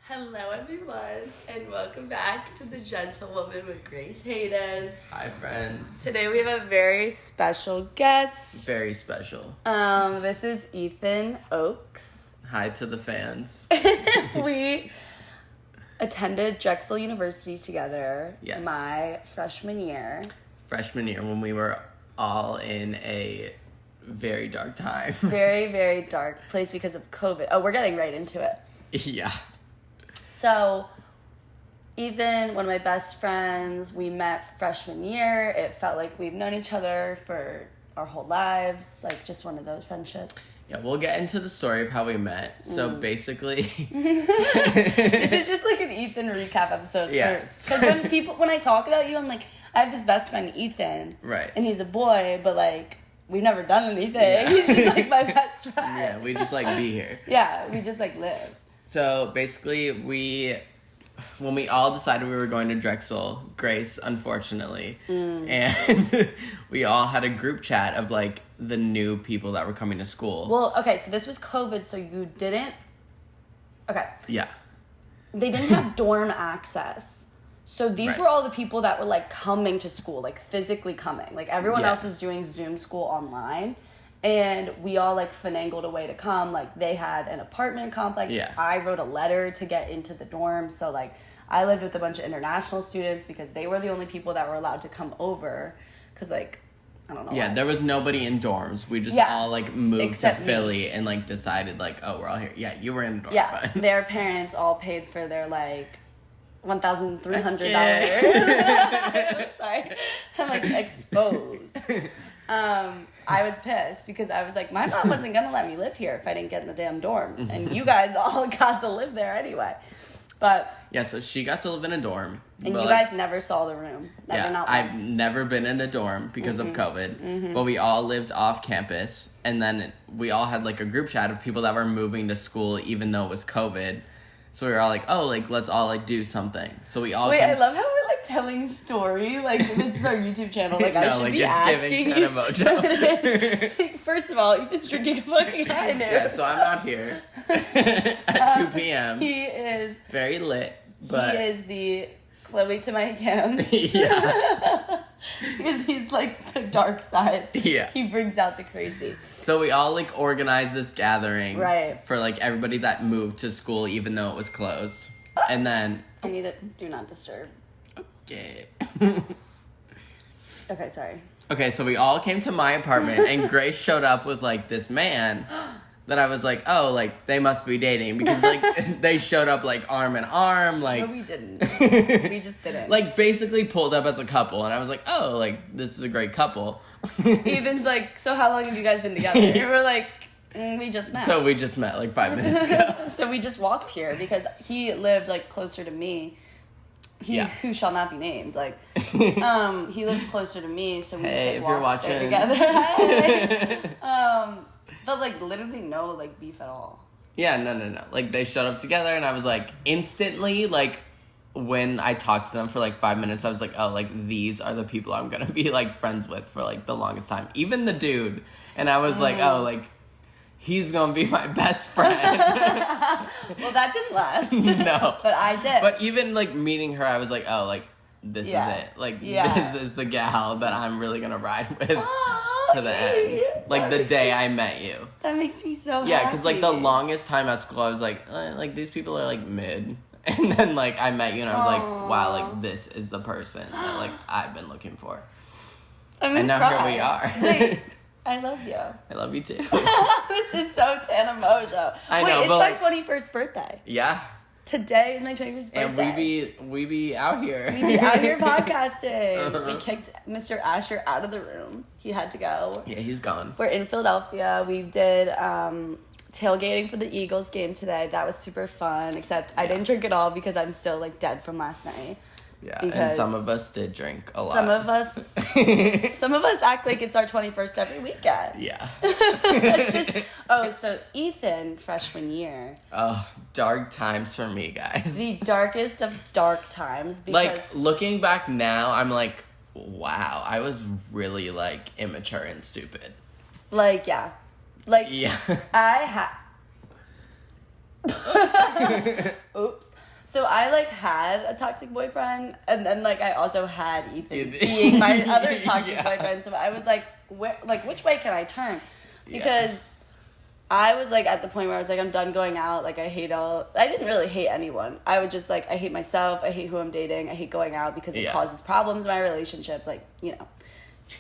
Hello, everyone, and welcome back to the Gentlewoman with Grace Hayden. Hi, friends. Today we have a very special guest. Very special. This is Ethan Oakes. Hi to the fans. We attended Drexel University together. Yes. My freshman year. Freshman year when we were all in a very dark time. Very, very dark place because of COVID. Oh, we're getting right into it. Yeah. So, Ethan, one of my best friends, we met freshman year. It felt like we've known each other for our whole lives, like just one of those friendships. Yeah, we'll get into the story of how we met. So basically... This is just like an Ethan recap episode. Yes. Because when I talk about you, I'm like, I have this best friend, Ethan. Right. And he's a boy, but like, we've never done anything. Yeah. He's just like my best friend. Yeah, we just like be here. Yeah, we just like live. So basically when we all decided we were going to Drexel, Grace, unfortunately, and we all had a group chat of like the new people that were coming to school. Well, okay, so this was COVID, so you didn't... Okay. Yeah. They didn't have dorm access. So these Right. were all the people that were like coming to school, like physically coming. Like everyone Yeah. else was doing Zoom school online. And we all like finagled a way to come. Like they had an apartment complex. Yeah. I wrote a letter to get into the dorm. So like I lived with a bunch of international students because they were the only people that were allowed to come over. Because like, I don't know. Yeah, why. there was nobody in dorms. We just Yeah. all like moved Except to me. Philly and like decided like, oh, we're all here. Yeah, you were in a dorm. Yeah, But... their parents all paid for their like $1,300. Sorry, I'm like exposed. I was pissed because I was like, my mom wasn't gonna let me live here if I didn't get in the damn dorm, and you guys all got to live there anyway. But yeah, so she got to live in a dorm. and but, you like, guys never saw the room. Never, yeah, not I've once. never been in a dorm because of COVID. But we all lived off campus, and then we all had like a group chat of people that were moving to school even though it was COVID. So we were all like, oh, like let's all like do something. So we all Wait, I love how we're like telling story. Like this is our YouTube channel. Like I No, should like, be it's asking. giving you. 10 emoji. First of all, Ethan's drinking a fucking high now. Yeah, so I'm not here at 2 p.m. He is. Very lit, but He is the Chloe to my Kim. yeah. Because he's like the dark side. Yeah. He brings out the crazy. So we all like organized this gathering Right. for like everybody that moved to school even though it was closed. And then I need it. Do not disturb. okay. Okay, sorry. Okay, so we all came to my apartment and Grace showed up with like this man that I was like, oh, like they must be dating because like they showed up like arm in arm, like No, we didn't. We just didn't. like basically pulled up as a couple, and I was like, oh, like this is a great couple. Ethan's like, so how long have you guys been together? And we're like, we just met. So we just met like 5 minutes ago. So we just walked here because he lived like closer to me. He Yeah. who shall not be named. Like, he lived closer to me, so we Hey, just if you're like walked there watching. together. Hey. But like literally no like beef at all. Yeah, no. Like they showed up together, and I was like instantly like when I talked to them for like 5 minutes, I was like, oh, like these are the people I'm gonna be like friends with for like the longest time. Even the dude, and I was like, oh, like he's gonna be my best friend. Well, that didn't last. No, But I did. But even like meeting her, I was like, oh, like this Yeah. is it. Like Yeah. this is the gal that I'm really gonna ride with Oh, to the okay. end. Like the day I met you. That makes me so happy. Yeah, because like the longest time at school, I was like these people are like mid, and then like I met you, and I was like, wow, like this is the person that like I've been looking for, I'm and now cry. here we are. Wait, I love you. I love you too. This is so Tana Mojo. I know, Wait, it's but, my like- 21st birthday. Yeah, Today is my 21st birthday. and we be out here. We be out here podcasting. Uh-huh. We kicked Mr. Asher out of the room. He had to go. Yeah, he's gone. We're in Philadelphia. We did tailgating for the Eagles game today. That was super fun, except I didn't drink at all because I'm still like dead from last night. Yeah, and Because some of us did drink a lot. Some of us act like it's our 21st every weekend. Yeah. That's just so Ethan, freshman year. Oh, dark times for me, guys. The darkest of dark times because Like looking back now, I'm like, wow, I was really like immature and stupid. like yeah. Like Yeah. I Oops. So I, like, had a toxic boyfriend, and then, like, I also had Ethan being my other toxic boyfriend. So I was like, which way can I turn? Because I was, like, at the point where I was like, I'm done going out. Like, I didn't really hate anyone. I would just, like, I hate myself. I hate who I'm dating. I hate going out because it causes problems in my relationship. Like, you know.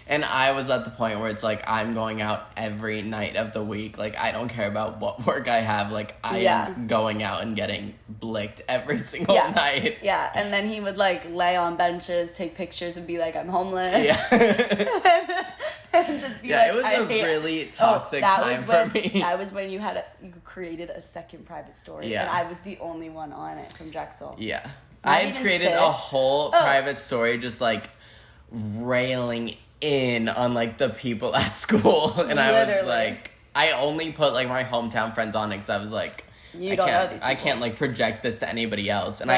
And I was at the point where it's like, I'm going out every night of the week. Like, I don't care about what work I have. Like, I am going out and getting blicked every single night. Yeah, and then he would, like, lay on benches, take pictures, and be like, I'm homeless. Yeah. And just be like, it was a really toxic time for me. That was when you created a second private story. Yeah. And I was the only one on it from Drexel. Yeah. I had created a whole private story just, like, railing in on, like, the people at school, and I was like, I only put, like, my hometown friends on it because I was like, I can't like project this to anybody else, and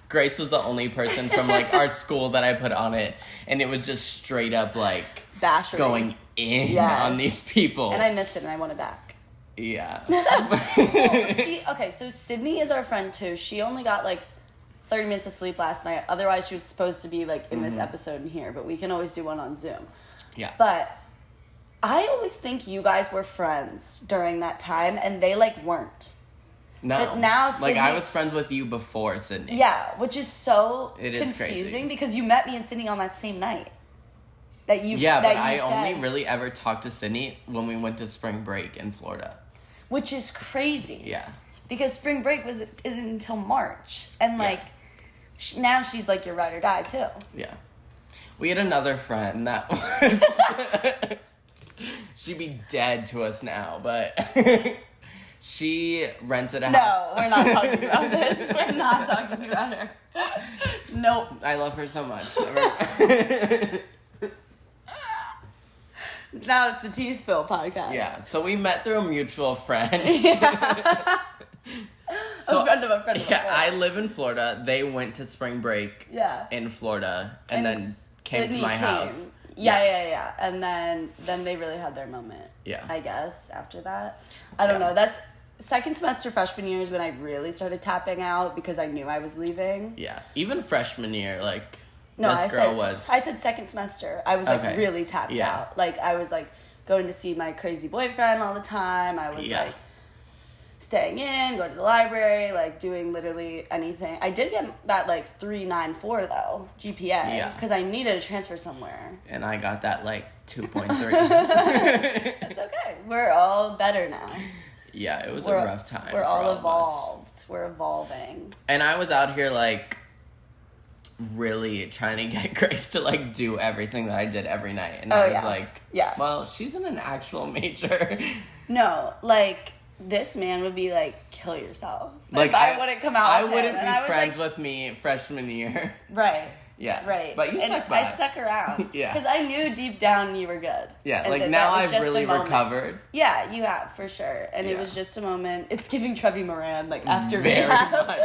Grace was the only person from, like, our school that I put on it, and it was just straight up, like, bashery, going in on these people, and I missed it and I want it back. Yeah. So Sydney is our friend too. She only got, like, 30 minutes of sleep last night. Otherwise, she was supposed to be, like, in this episode in here, but we can always do one on Zoom. Yeah. But I always think you guys were friends during that time, and they, like, weren't. No. But now Sydney, like, I was friends with you before Sydney. Yeah, which is so confusing crazy. because you met me and Sydney on that same night. I only really ever talked to Sydney when we went to spring break in Florida. Which is crazy. Yeah. Because spring break isn't until March. And, like, now she's, like, your ride or die, too. Yeah. We had another friend that was... She'd be dead to us now, but... She rented a house. No, we're not talking about this. We're not talking about her. Nope. I love her so much. Now it's the Teaspill podcast. Yeah, so we met through a mutual friend. Yeah. So, a friend of a friend of a friend. I live in Florida. They went to spring break in Florida and then came to my house. Yeah. And then they really had their moment. Yeah. I guess after that. I don't know. That's second semester freshman year is when I really started tapping out because I knew I was leaving. Yeah. Even freshman year, like, I said second semester. I was, like, really tapped out. Like, I was, like, going to see my crazy boyfriend all the time. I was, like, staying in, going to the library, like, doing literally anything. I did get that, like, 3.94, though, GPA. Because I needed to transfer somewhere. And I got that, like, 2.3. It's okay. We're all better now. Yeah, it was a rough time. We're all evolved. We're evolving. And I was out here, like, really trying to get Grace to, like, do everything that I did every night. And I was like, well, she's in an actual major. No, like, this man would be like, kill yourself. Like, if I wouldn't come out I with wouldn't him. be friends with me freshman year. Right. Yeah. Right. But you stuck by. I stuck around. Yeah. Because I knew deep down you were good. Yeah, and like, now I've really recovered. Yeah, you have, for sure. And it was just a moment. It's giving Trevi Moran, like, after very rehab. much.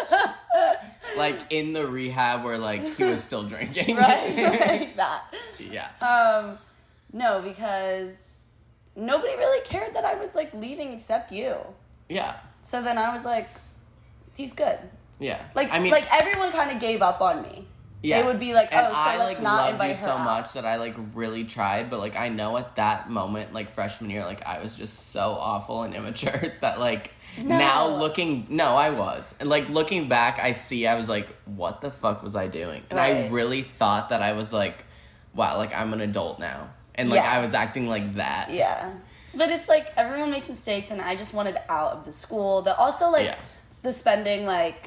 Like, in the rehab where, like, he was still drinking. Right, that. Yeah. No, because nobody really cared that I was, like, leaving except you. Yeah. So then I was like, he's good. Yeah. Like, like, everyone kind of gave up on me. Yeah. They would be like, let's not invite her so out. much that I, like, really tried, but, like, I know at that moment, like, freshman year, like, I was just so awful and immature that, like, now looking... No, I was. And, like, looking back, I was like, what the fuck was I doing? And I really thought that I was like, wow, like, I'm an adult now. And, like, I was acting like that. Yeah. But it's, like, everyone makes mistakes, and I just wanted out of the school. Also, like, the spending, like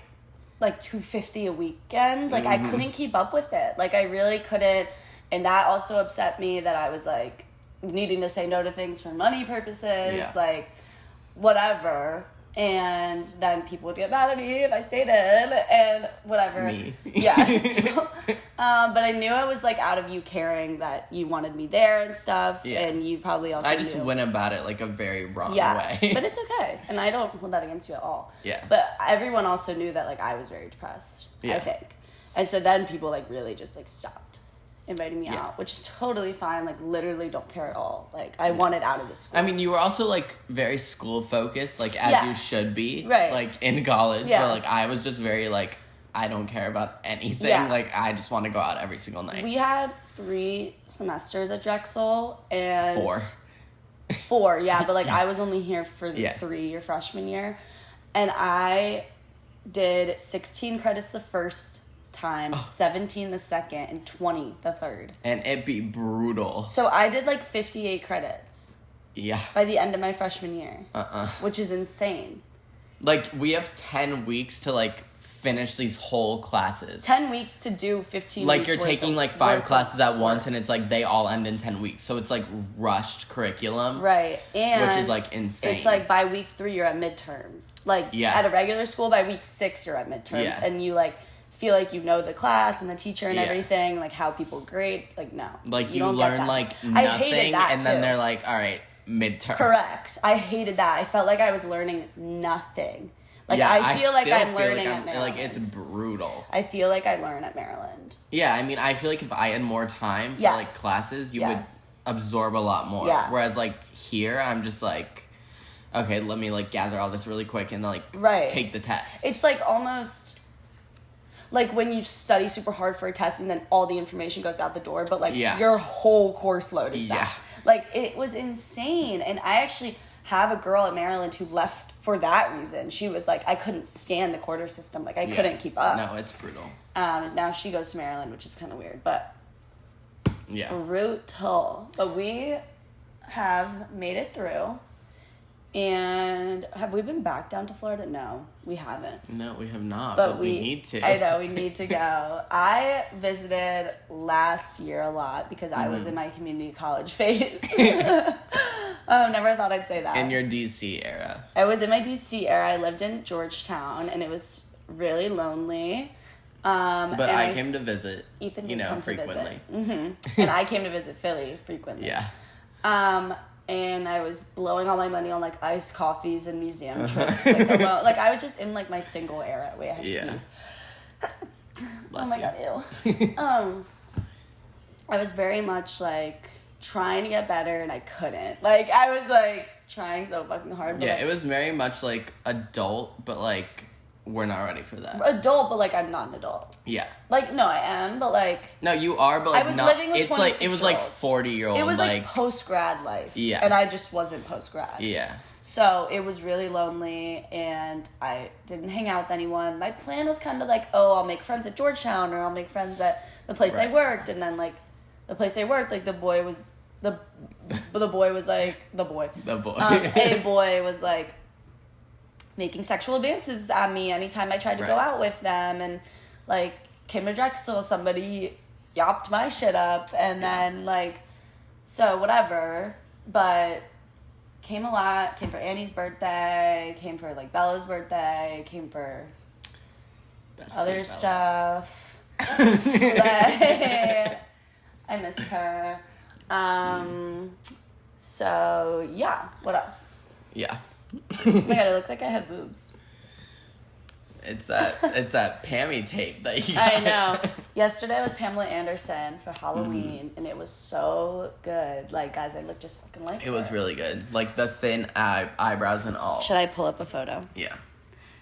$250 a weekend. Like, I couldn't keep up with it. Like, I really couldn't. And that also upset me that I was, like, needing to say no to things for money purposes. Like, whatever. And then people would get mad at me if I stayed in and whatever. Me. Yeah. But I knew it was, like, out of you caring that you wanted me there and stuff. Yeah. And you probably also I just went about it, like, a very wrong way. But it's okay. And I don't hold that against you at all. Yeah. But everyone also knew that, like, I was very depressed, I think. And so then people, like, really just, like, stopped inviting me out, which is totally fine. Like, literally don't care at all. Like, I wanted out of the school. I mean, you were also, like, very school focused, like, as you should be. Right. Like, in college. But, like, I was just very, like, I don't care about anything. Yeah. Like, I just want to go out every single night. We had 3 semesters at Drexel, and 4. Yeah, but like I was only here for the 3 your freshman year, and I did 16 credits the first time, 17 the second, and 20 the third. And it'd be brutal. So I did like 58 credits. Yeah. By the end of my freshman year. Which is insane. Like, we have 10 weeks to, like, finish these whole classes. 10 weeks to do 15 like, weeks you're taking, like, 5 classes at once, and it's, like, they all end in 10 weeks. So it's, like, rushed curriculum. Right. And which is, like, insane. It's, like, by week 3, you're at midterms. Like, at a regular school, by week 6, you're at midterms. Yeah. And you, like, feel like you know the class and the teacher and everything, like, how people grade. Like, no. Like, you learn, like, nothing, I hated that, and then they're like, all right, midterm. Correct. I hated that. I felt like I was learning nothing. Like, I feel like I'm learning at Maryland. Like, it's brutal. I feel like I learn at Maryland. Yeah, I mean, I feel like if I had more time for, like, classes, you would absorb a lot more. Yeah. Whereas, like, here, I'm just like, okay, let me, like, gather all this really quick and, like, take the test. It's, like, almost like when you study super hard for a test and then all the information goes out the door, but, like, your whole course load is that. Like, it was insane. And I actually have a girl at Maryland who left for that reason. She was like, I couldn't stand the quarter system. Like, I couldn't keep up. No, it's brutal. Now she goes to Maryland, which is kind of weird, but brutal. But we have made it through. And have we been back down to Florida? No, we haven't. No, we have not, but we need to. I know, we need to go. I visited last year a lot because I was in my community college phase. Never thought I'd say that. In your DC era. I was in my DC era. I lived in Georgetown, and it was really lonely. But I came to visit, Ethan frequently. And I came to visit Philly frequently. Yeah. And I was blowing all my money on, like, iced coffees and museum trips. Like, alone. Like, I was just in, like, my single era. Wait, I have to sneeze. Oh, my God, ew. I was very much, like, trying to get better, and I couldn't. Like, I was, like, trying so fucking hard. But, it was very much, like, adult, but, like, we're not ready for that. Adult, but, like, I'm not an adult. Yeah. Like, no, I am, but, like... No, you are, but, like, I was living with 26-year-olds. Like, it was, like, 40-year-old, It was, like post-grad life. Yeah. And I just wasn't post-grad. Yeah. So, it was really lonely, and I didn't hang out with anyone. My plan was kind of like, oh, I'll make friends at Georgetown, or I'll make friends at the place I worked, and then, like, the place I worked, like, a boy was, like, making sexual advances on me anytime I tried to go out with them, and, like, came to Drexel, somebody yopped my shit up, and then, like, so whatever, but came a lot, came for Annie's birthday, came for, like, Bella's birthday, came for other stuff. Slay. I missed her. So, yeah, what else? Yeah. Oh my God, it looks like I have boobs. It's that Pammy tape that you got. I know. Yesterday was Pamela Anderson for Halloween, and it was so good. Like, guys, I look just fucking like it. It was really good. Like, the thin eyebrows and all. Should I pull up a photo? Yeah.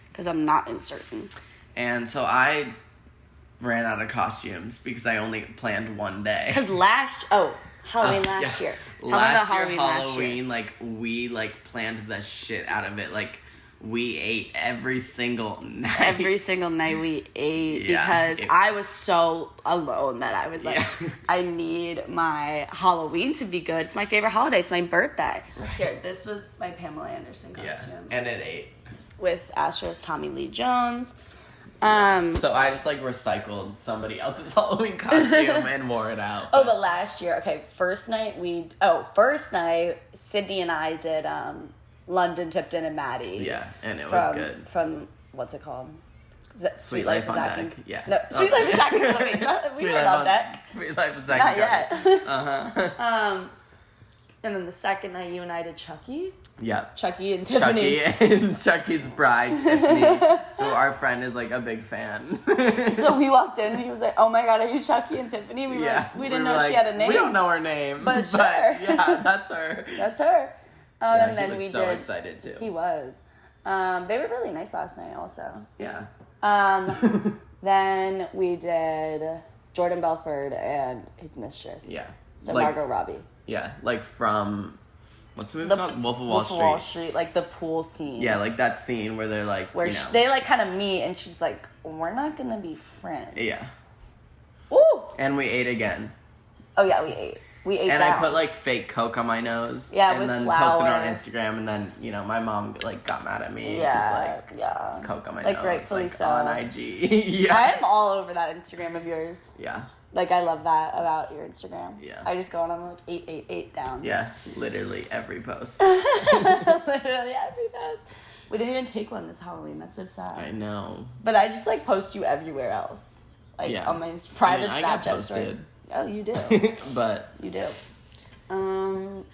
Because I'm not uncertain. And so I ran out of costumes because I only planned one day. Because Halloween last year. Tell me about Halloween last year. Like, we, like, planned the shit out of it. Like, we ate every single night. Every single night we ate because I was so alone that I was like, I need my Halloween to be good. It's my favorite holiday. It's my birthday. Right. Here, this was my Pamela Anderson costume. Yeah, and it ate. With Astra's Tommy Lee Jones. So I just, like, recycled somebody else's Halloween costume and wore it out. Oh, but last year, okay, first night, Sydney and I did London, Tipton, and Maddie. Yeah, and it was good. From, what's it called? Sweet Life on Deck. Yeah. No, Sweet Life is Zach and Cody. We were on Deck. Sweet Life is Zach and Cody. Not yet. And then the second night, you and I did Chucky. Yeah. Chucky and Tiffany. Chucky and Chucky's bride, Tiffany, who our friend is, like, a big fan. So we walked in, and he was like, oh my God, are you Chucky and Tiffany? We didn't know she had a name. We don't know her name. But sure. Yeah, that's her. That's her. And then he was so excited, too. He was. They were really nice last night, also. Yeah. Then we did Jordan Belfort and his mistress. Yeah. So like, Margot Robbie. Yeah, like from, what's the movie called? Wolf of Wall Street. Wall Street, like the pool scene. Yeah, like that scene where they're like, where they like kind of meet and she's like, we're not gonna be friends. Yeah. Woo! And we ate again. Oh yeah, we ate. We ate and down. I put like fake Coke on my nose. Yeah, and with then flour. posted it on Instagram, and then my mom like got mad at me. Yeah, like, it's Coke on my like, nose. Rightfully like so. on IG. Yeah. I'm all over that Instagram of yours. Yeah. Like I love that about your Instagram. Yeah. I just go on, I'm like 888 down. Yeah, literally every post. Literally every post. We didn't even take one this Halloween. That's so sad. I know. But I just like post you everywhere else, like on my private I Snapchat got posted. story. Oh, you do. But you do. What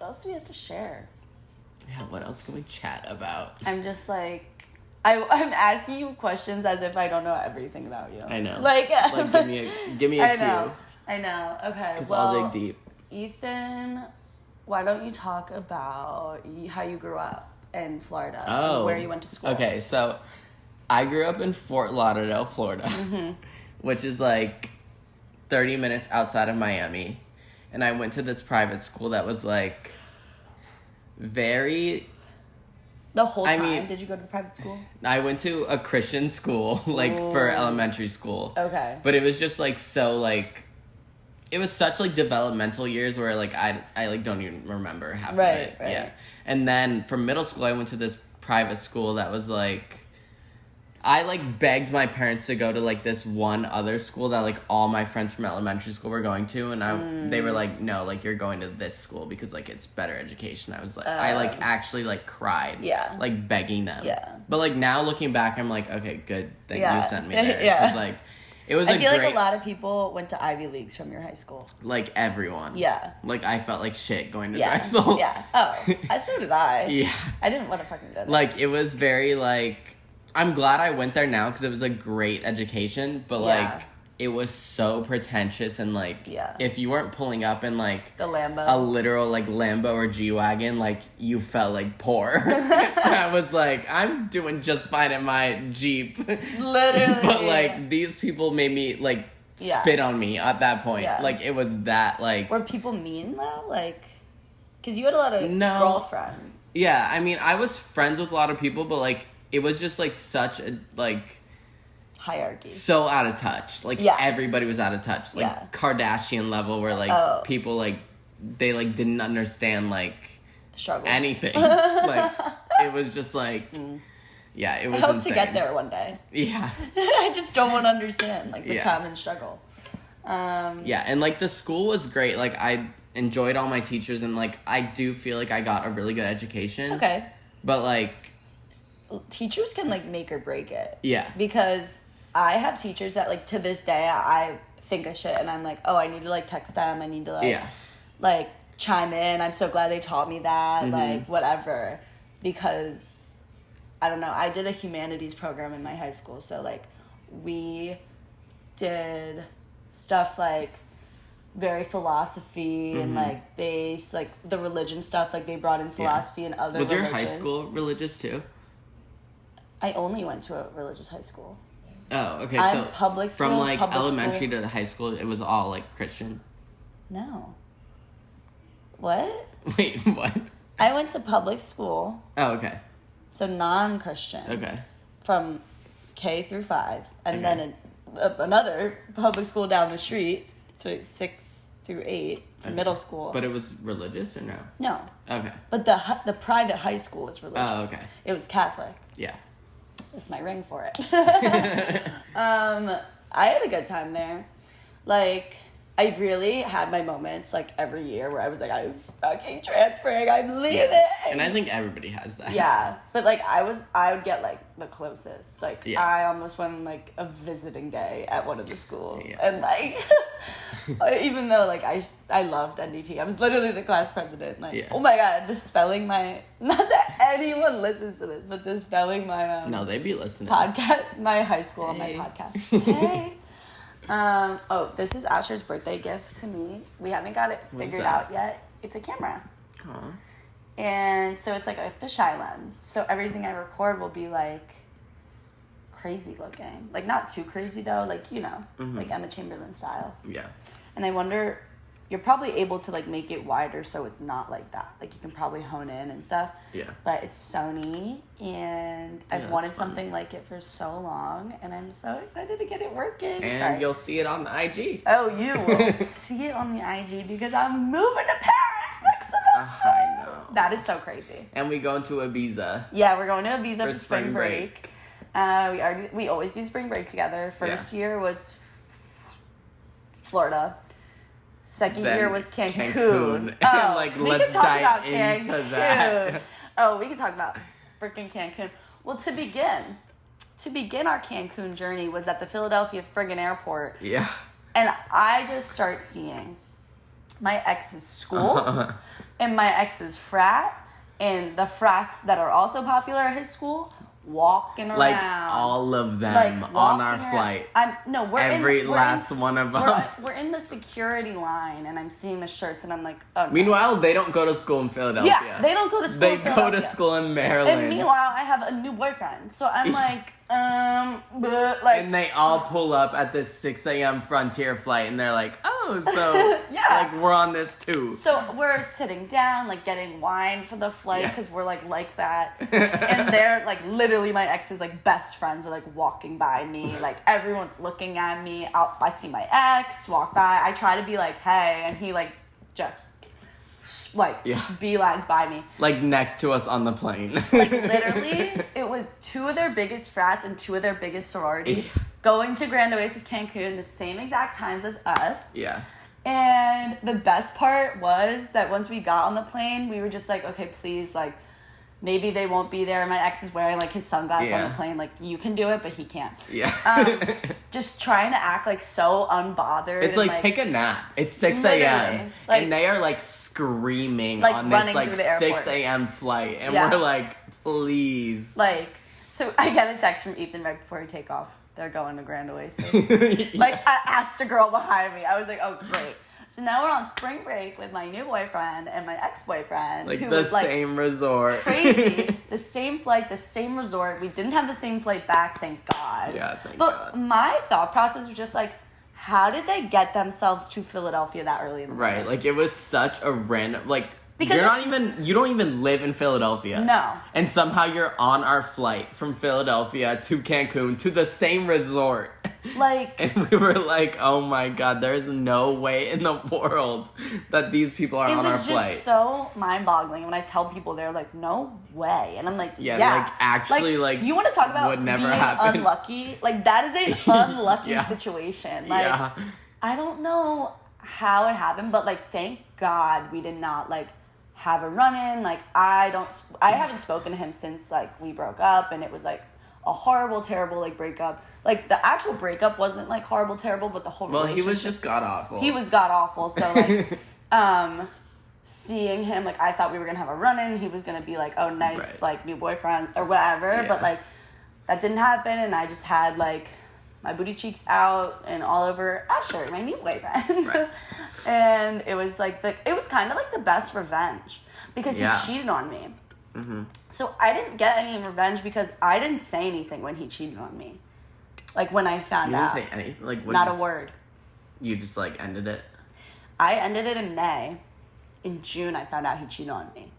else do we have to share? Yeah, what else can we chat about? I'm just like, I'm asking you questions as if I don't know everything about you. I know. Like give me a cue. I know. Okay. Because well, I'll dig deep. Ethan, why don't you talk about how you grew up in Florida? Oh. And where you went to school? Okay, so I grew up in Fort Lauderdale, Florida, which is like 30 minutes outside of Miami. And I went to this private school that was like very... The whole time? Did you go to the private school? I went to a Christian school, like, for elementary school. Okay. But it was just, like, so, like... It was such, like, developmental years where, like, I like, don't even remember half of it. Right. Yeah. And then from middle school, I went to this private school that was, like... I, like, begged my parents to go to, like, this one other school that, like, all my friends from elementary school were going to. And they were like, no, like, you're going to this school because, like, it's better education. I was like, I, like, actually, like, cried. Yeah. Like, begging them. Yeah. But, like, now looking back, I'm like, okay, good thing you sent me there. Yeah. Because, like, it was I feel like a lot of people went to Ivy Leagues from your high school. Like, everyone. Yeah. Like, I felt like shit going to Drexel. Yeah. Oh, so did I. Yeah. I didn't want to fucking go there. Like, it was very, like... I'm glad I went there now because it was a great education, but, like, it was so pretentious and, like, if you weren't pulling up in, like... The Lambo. A literal, like, Lambo or G-Wagon, like, you felt, like, poor. I was like, I'm doing just fine in my Jeep. Literally. But, like, these people made me, like, spit on me at that point. Yeah. Like, it was that, like... Were people mean, though? Like... Because you had a lot of girlfriends. Yeah, I mean, I was friends with a lot of people, but, like... It was just, like, such a, like... Hierarchy. So out of touch. Like, everybody was out of touch. Like, Kardashian level where, like, people, like... They, like, didn't understand, like... Struggle. Anything. Like, it was just, like... Yeah, it was I hope insane. to get there one day. Yeah. I just don't want to understand, like, the common struggle. Yeah, and, like, the school was great. Like, I enjoyed all my teachers, and, like, I do feel like I got a really good education. Okay. But, like... Teachers can, like, make or break it. Yeah. Because I have teachers that, like, to this day, I think of shit and I'm like, oh, I need to, like, text them. I need to, like, like, chime in. I'm so glad they taught me that. Like, whatever. Because, I don't know. I did a humanities program in my high school. So, like, we did stuff, like, very philosophy and, like, base, like, the religion stuff. Like, they brought in philosophy and other religions. Was your high school religious, too? I only went to a religious high school. Oh, okay. I'm so public school, from like public elementary school. to high school, it was all like Christian. No. What? Wait, what? I went to public school. Oh, okay. So non-Christian. Okay. From K through 5, and then another public school down the street, so 6 through 8, middle school. But it was religious or no? No. Okay. But the private high school was religious. Oh, okay. It was Catholic. Yeah. This is my ring for it. I had a good time there. Like, I really had my moments, like, every year where I was like, I'm fucking transferring, I'm leaving. And I think everybody has that. Yeah. But, like, I would get, like, the closest. Like, I almost went on, like, a visiting day at one of the schools. Yeah. And, like, even though, like, I loved NDP. I was literally the class president. Like, oh, my God, dispelling my... Not that anyone listens to this, but dispelling my... no, they'd be listening. Podcast. My high school and my podcast. Hey. This is Asher's birthday gift to me. We haven't got it figured out yet. It's a camera. Aww. And so it's like a fisheye lens. So everything I record will be like crazy looking. Like, not too crazy, though. Like, you know, like Emma Chamberlain style. Yeah. And I wonder, you're probably able to, like, make it wider so it's not like that. Like, you can probably hone in and stuff. Yeah. But it's Sony, and I've wanted something like it for so long, and I'm so excited to get it working. And you'll see it on the IG. Oh, you will see it on the IG because I'm moving to Paris next semester. I know. That is so crazy. And we go into Ibiza. Yeah, we're going to Ibiza for spring break. We always do spring break together. First year was Florida. Second year was Cancun. Oh, let's dive into that. Oh, we can talk about freaking Cancun. Well, to begin our Cancun journey was at the Philadelphia friggin' airport. Yeah. And I just start seeing my ex's school and my ex's frat and the frats that are also popular at his school walking around. Like all of them on our flight. Every last one of them. We're in the security line and I'm seeing the shirts and I'm like, oh no. Meanwhile, they don't go to school in Philadelphia. Yeah, they don't go to school They in Philadelphia. go to school in Maryland. And meanwhile, I have a new boyfriend. So I'm like, and they all pull up at this 6 a.m. Frontier flight and they're like, oh, so like we're on this too. So we're sitting down, like getting wine for the flight because we're like that. And they're like literally my ex's like best friends are like walking by me. Like everyone's looking at me. I see my ex walk by. I try to be like, hey, and he like just beelines by me. Like next to us on the plane. Like literally, it was two of their biggest frats and two of their biggest sororities going to Grand Oasis Cancun the same exact times as us. Yeah. And the best part was that once we got on the plane, we were just like, okay, please, like, maybe they won't be there. My ex is wearing, like, his sunglasses on the plane. Like, you can do it, but he can't. Yeah. Just trying to act, like, so unbothered. It's like, take a nap. It's 6 a.m. Like, and they are, like, screaming like, on this, like, 6 airport. a.m. flight. And we're like, please. Like, so I get a text from Ethan right before we take off. They're going to Grand Oasis. Like, I asked a girl behind me. I was like, oh, great. So now we're on spring break with my new boyfriend and my ex-boyfriend. Like who the was, like, same resort. Crazy. The same flight, the same resort. We didn't have the same flight back, thank God. Yeah, thank God. But my thought process was just like, how did they get themselves to Philadelphia that early in the morning? Right, like it was such a random, like, because you don't even live in Philadelphia. No. And somehow you're on our flight from Philadelphia to Cancun to the same resort. Like. And we were like, oh my God, there's no way in the world that these people are on our flight. It was just so mind-boggling. When I tell people, they're like, no way. And I'm like, yeah. Like, actually, like, you want to talk about would never being happen. Unlucky? Like, that is an unlucky situation. Like, I don't know how it happened, but, like, thank God we did not, like, have a run-in. Like, I haven't spoken to him since, like, we broke up, and it was, like, a horrible, terrible, like, breakup. Like, the actual breakup wasn't, like, horrible, terrible, but the whole relationship. Well, he was just god-awful. He was god-awful, so, like, seeing him, like, I thought we were gonna have a run-in. He was gonna be, like, oh, nice, like, new boyfriend, or whatever, but, like, that didn't happen, and I just had, like, my booty cheeks out and all over Asher, my new boyfriend. Right. And it was, like, it was kind of, like, the best revenge, because he cheated on me. Mm-hmm. So I didn't get any revenge because I didn't say anything when he cheated on me. Like, when I found out. You didn't say anything? Like, not a word. You just, like, ended it? I ended it in May. In June, I found out he cheated on me.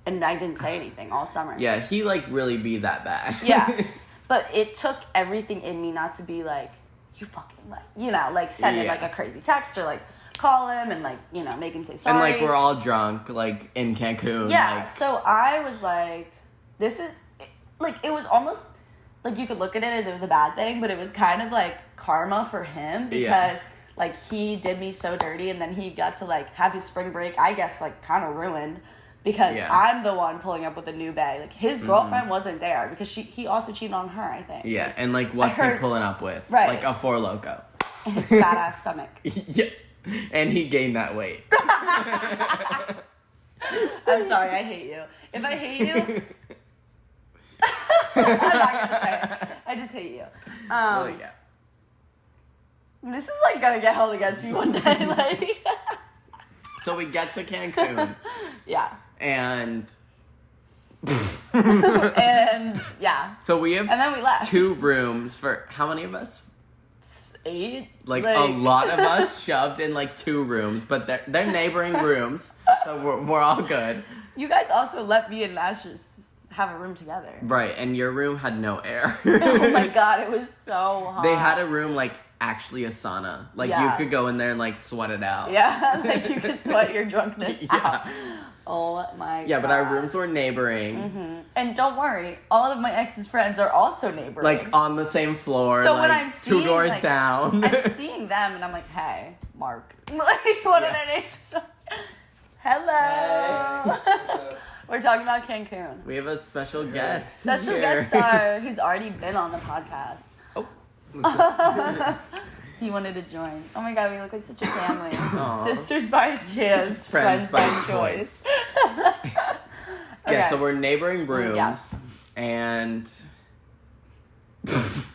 And I didn't say anything all summer. Yeah, he, like, really be that bad. Yeah. But it took everything in me not to be like, you fucking, like, you know, like, send him, like, a crazy text or, like, call him and, like, you know, make him say sorry. And, like, we're all drunk, like, in Cancun. Yeah, like. so I was like, this is, like, it was almost, like, you could look at it as it was a bad thing, but it was kind of, like, karma for him because, like, he did me so dirty and then he got to, like, have his spring break, I guess, like, kind of ruined because I'm the one pulling up with a new bae. Like, his girlfriend wasn't there because he also cheated on her, I think. Yeah, and, like, what's he pulling up with? Right. Like, a Four Loko. And his fat-ass stomach. Yeah. And he gained that weight. I'm sorry, I hate you. If I hate you... I'm not gonna say it. I just hate you. Oh, yeah. This is, like, gonna get held against me one day, like... So we get to Cancun. Yeah. And And yeah. So we have And then we left. 2 rooms for how many of us? 8? Like a lot of us shoved in like 2 rooms, but they're neighboring rooms, so we're all good. You guys also let me and Asher have a room together. Right, and your room had no air. Oh my god, it was so hot. They had a room like actually a sauna. Like you could go in there and like sweat it out. Yeah, like you could sweat your drunkenness out. Oh my god. Yeah, but our rooms were neighboring. Mm-hmm. And don't worry, all of my ex's friends are also neighboring. Like on the same floor. So like, when I'm seeing 2 doors like, down. I'm seeing them and I'm like, hey, Mark. Like one of their names is hello. Hey. We're talking about Cancun. We have a special guest. Special guest star who's already been on the podcast. Oh. He wanted to join. Oh my god, we look like such a family. Aww. Sisters by chance, friends by choice. Yeah, so we're neighboring rooms. Yes. And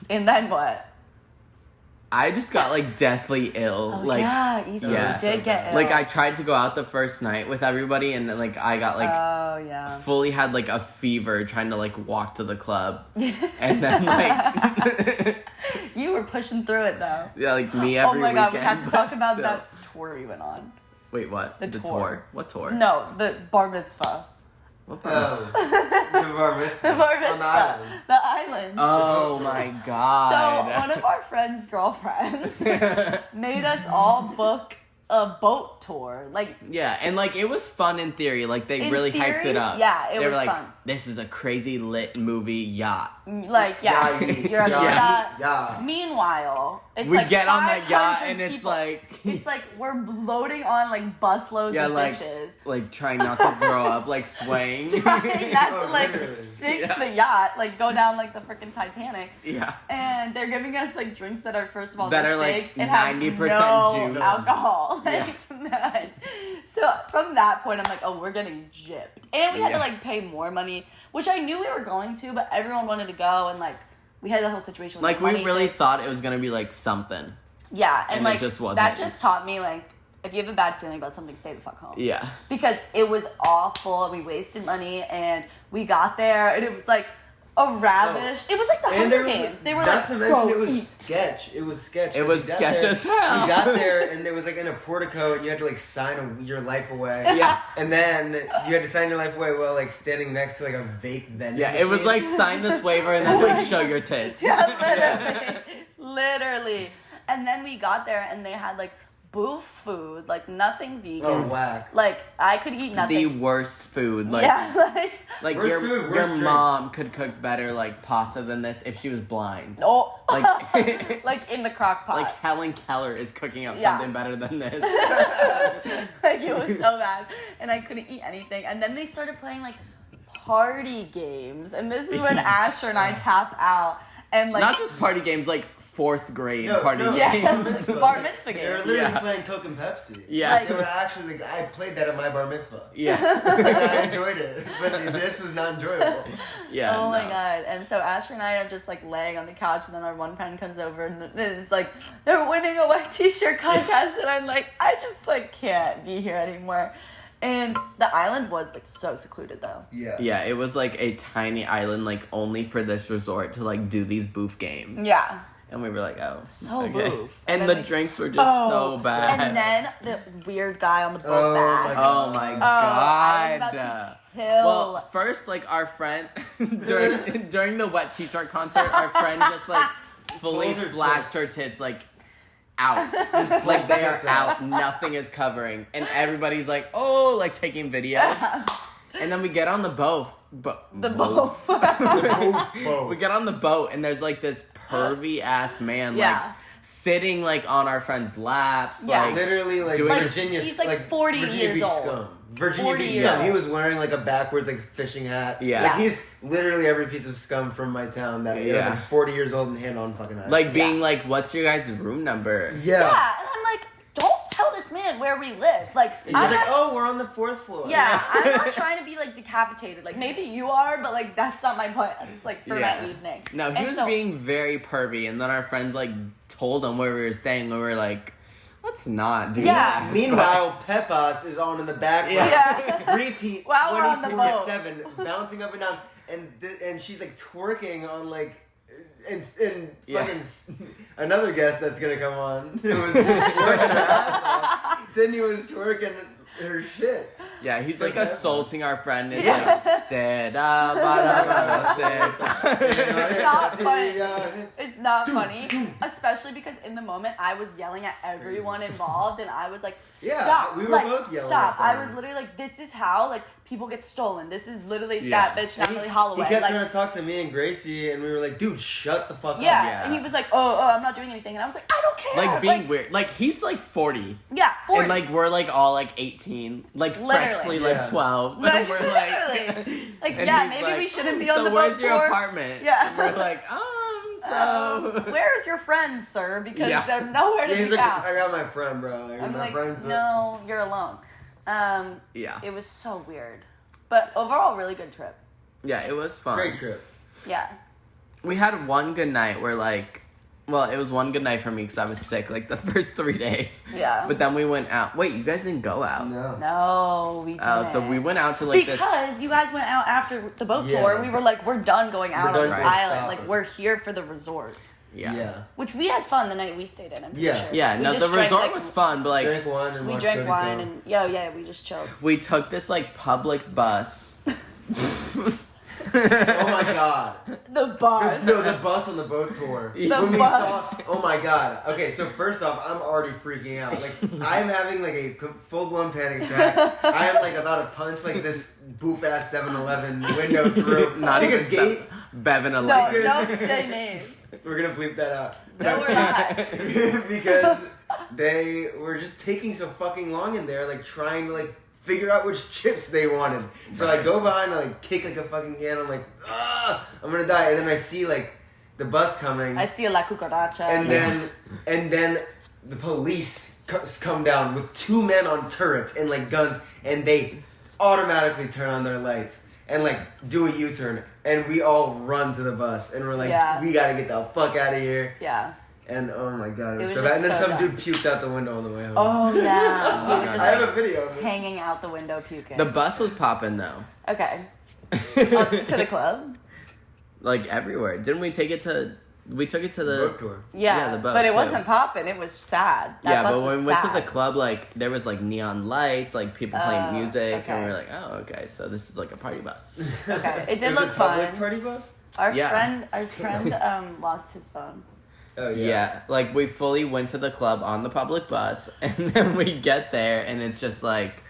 then what? I just got like deathly ill. Oh, like yeah, Ethan, you did get ill. Like I tried to go out the first night with everybody and then like I got like fully had like a fever trying to like walk to the club. And then like you were pushing through it though. Yeah, like me every weekend. Oh my god, we have to talk about that tour we went on. Wait, what? The tour? What tour? No, the bar mitzvah. What bar mitzvah? The bar mitzvah. The bar mitzvah. On the island. The island. Oh my god. So one of our friends' girlfriends made us all book a boat tour. Like yeah, and like it was fun in theory. Like they really hyped it up. Yeah, they was were like, fun. This is a crazy lit movie yacht. Like yeah, you're on the yacht. Yeah. Meanwhile, it's we like get on that yacht 500 and it's people. like It's like we're loading on like busloads of like bitches. like trying not to throw up, like swaying. Trying not to like literally. sink the yacht, like go down like the freaking Titanic. Yeah. And they're giving us like drinks that are first of all That this are, like, big and have 90% no juice. alcohol. Yeah. Like none. So from that point, I'm like, oh, we're getting gypped, and we had to Yeah. like pay more money, which I knew we were going to, but everyone wanted to go, and like we had the whole situation with Like the we money really thing. thought it was gonna be like something. Yeah, and it like just wasn't. that just taught me like if you have a bad feeling about something, stay the fuck home. Yeah. Because it was awful. We wasted money, and we got there, and it was like a ravish. It was like the Hunger Games. They were not like, to mention go it was eat. sketch. It was sketch. It was sketch as hell. You got there and there was like in a portico and you had to like sign your life away. Yeah. And then you had to sign your life away while like standing next to like a vape vending Yeah, it was like machine. sign this waiver and then like show your tits. Yeah, literally. And then we got there, and they had like boof food, like nothing vegan. Oh, whack. Like I could eat nothing. The worst food. Like yeah, like Worst your food, worst your drinks. mom could cook better like pasta than this if she was blind. oh, Like like in the crock pot. like Helen Keller is cooking up Yeah. something better than this. Like it was so bad, and I couldn't eat anything. And then they started playing like party games, and this is when Asher and I tap out, and like Not just party games, like 4th grade No, party no. games. yeah, bar mitzvah They were games. literally Yeah. playing Coke and Pepsi. Yeah. Like- They were actually like, I played that at my bar mitzvah. Yeah. And I enjoyed it. But this was not enjoyable. Yeah. Oh my no. god. And so Asher and I are just like laying on the couch, and then our one friend comes over and it's like, they're winning a white t-shirt contest, and I'm like, I just like can't be here anymore. And the island was like so secluded though. Yeah. Yeah, it was like a tiny island, like only for this resort to like do these boof games. Yeah. And we were like, oh, So okay. boof. And And the then we- drinks were just so bad. And then the weird guy on the boat Oh back. my oh my I was god. about to kill. Well, first, like our friend during the wet t-shirt concert, our friend just like fully Exposed her flashed her tits. tits like out, like they are Tits out. out. Nothing is covering, and everybody's like, oh, like taking videos. And then we get on the boat. the boat. We get on the boat, and there's like this pervy ass man, Yeah. like sitting like on our friend's laps, Yeah. like Literally like Doing- Virginia. He's, like, 40 Virginia years Beach old. Scum. Virginia 40 Beach years scum. old. He was wearing like a backwards like fishing hat. Yeah. Like he's literally every piece of scum from my town that is Yeah. like 40 years old and hand on fucking eyes. like being like, what's your guys' room number? yeah. Yeah, and I'm like, don't tell this man where we live. Like, And I'm he's like, not, oh, we're on the 4th floor. yeah, I'm not trying to be like decapitated. Like maybe you are, but like that's not my plan. It's like for Yeah. my evening. No, he And was so- being very pervy, and then our friends like told him where we were staying. We were like, let's not do Yeah. that. Meanwhile, Pepas is on in the background. Yeah. Repeat While we're on the 24/7, bouncing up and down, and she's like twerking on like. And fucking another guest that's gonna come on who was twerking her ass off. Sydney was twerking her shit. Yeah, he's like assaulting our friend. It's like, da It's not funny. It's not funny, especially because in the moment I was yelling at everyone involved, and I was like, "Stop!" We were like, both yelling. Stop! At them. I was literally like, "This is how like people get stolen. This is literally that bitch, Natalie Holloway." He kept like, trying to talk to me and Gracie, and we were like, "Dude, shut the fuck up." Yeah, and he was like, "Oh, I'm not doing anything," and I was like, "I don't care." like being weird. Like he's like 40. Yeah, 40. And like we're like all like 18, like freshly like 12. Like, And we're like, like and yeah, he's maybe like, we shouldn't be so on the boat where's tour. your apartment? Yeah. And we're like, so where's your friends, sir? Because Yeah. they're nowhere to he's be like, found. I got my friend, bro. Like, I'm my like, friend's no, you're alone. yeah, It was so weird, but overall, really good trip. yeah, it was fun. great trip. Yeah. We had one good night where like, well, it was one good night for me because I was sick like the first 3 days. Yeah. But then we went out. Wait, you guys didn't go out? No, we didn't. Oh, so we went out to like because you guys went out after the boat Yeah. tour. We were like, we're done going out We're on done this for island. stopping. Like, we're here for the resort. Yeah. Which we had fun the night we stayed in, I'm pretty Yeah. sure. Yeah, We no, just the drank, resort like, was fun, but like Drank wine and We watched drank Cody wine Go. and yeah, we just chilled. we took this like public bus. Oh my god. The bus. No, the bus on the boat tour. The When we bus. saw, oh my god. Okay, so first off, I'm already freaking out. Like, I'm having like a full-blown panic attack. I am like about to punch like this boof-ass 7-Eleven window through. Not even because gate. Bevan No, Alert. don't say names. We're gonna bleep that out. No, we're not. Because they were just taking so fucking long in there, like trying to like figure out which chips they wanted. So I go behind and like kick like a fucking can. I'm like, I'm gonna die. And then I see like the bus coming. I see a la cucaracha. And then the police come down with 2 men on turrets and like guns, and they automatically turn on their lights and like do a U-turn, and we all run to the bus, and we're like, we gotta get the fuck out of here. Yeah. And oh my god, it was It so was bad. And then just some so dude puked out the window on the way home. Oh yeah. We were just I have like a video of it. hanging out the window puking. The bus was popping though. Okay. Up to the club? Like everywhere. Didn't we take it to? We took it to the boat tour. Yeah, the boat but it too. wasn't popping. It was sad. That Yeah, bus but when was we went to sad. the club, like there was like neon lights, like people playing music, okay. and we were like, oh, okay, so this is like a party bus. Okay, it did Was look it public fun. party bus? Our Yeah. friend lost his phone. Oh Yeah, like we fully went to the club on the public bus, and then we get there, and it's just like,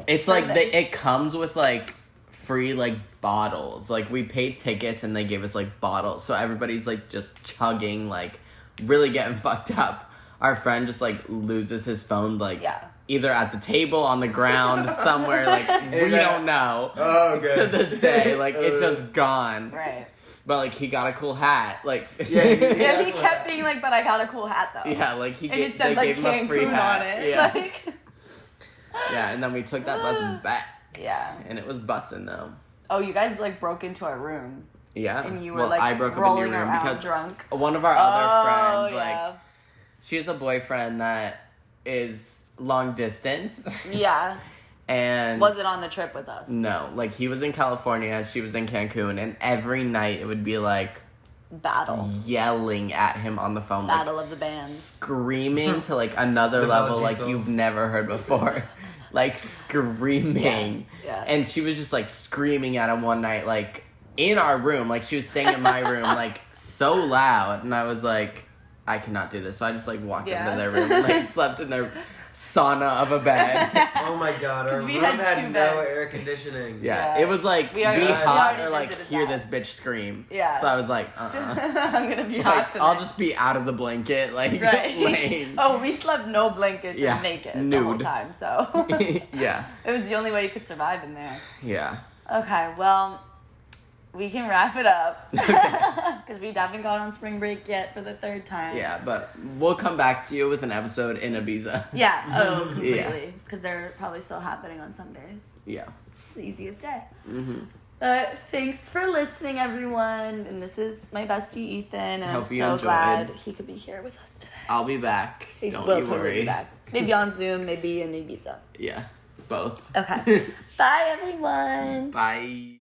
it's like it comes with like free like bottles. Like we paid tickets, and they gave us like bottles, so everybody's like just chugging, like really getting fucked up. Our friend just like loses his phone, like either at the table, on the ground, somewhere. Like we don't know. Oh, okay. To this day, like it's just gone. Right. But like he got a cool hat, like Yeah, Yeah, he kept being like, but I got a cool hat though. yeah, like he And it they said like gave him a free Cancun hat. on it. Yeah, Like, yeah, and then we took that bus back, yeah. and it was busting though. Oh, you guys like broke into our room. Yeah, And you were well, like I broke up in rolling your room around because drunk. one of our other friends, yeah. like, she has a boyfriend that is long distance, Yeah. and Was it on the trip with us? no, like he was in California, she was in Cancun, and every night it would be like Battle. yelling at him on the phone, like Battle of the bands. screaming to like another The level like Valentines. you've never heard before. Like screaming. Yeah. And she was just like screaming at him one night, like in our room. Like she was staying in my room, like so loud. And I was like, I cannot do this. So I just like walked into their room and like slept in their sauna of a bed. Oh my god, our 'Cause we room had had, 2 no beds. air conditioning. Yeah. Yeah. It was like We already- be we hot already or like visited hear that. this bitch scream. Yeah. So I was like, I'm gonna be hot Like, tonight. I'll just be out of the blanket, like Right. laying. Oh, we slept no blankets Yeah, and naked the whole nude. time, so Yeah. it was the only way you could survive in there. Yeah. Okay, well, we can wrap it up because we haven't gone on spring break yet for the 3rd time. Yeah, but we'll come back to you with an episode in Ibiza. Yeah. Oh, completely. Yeah. Because they're probably still happening on some days. Yeah. The easiest day. Mm-hmm. Thanks for listening, everyone. And this is my bestie, Ethan. And I'm Hope you so enjoyed. glad he could be here with us today. I'll be back. He Don't will you totally worry. be back. Maybe on Zoom, maybe in Ibiza. Yeah, both. Okay. Bye, everyone. Bye.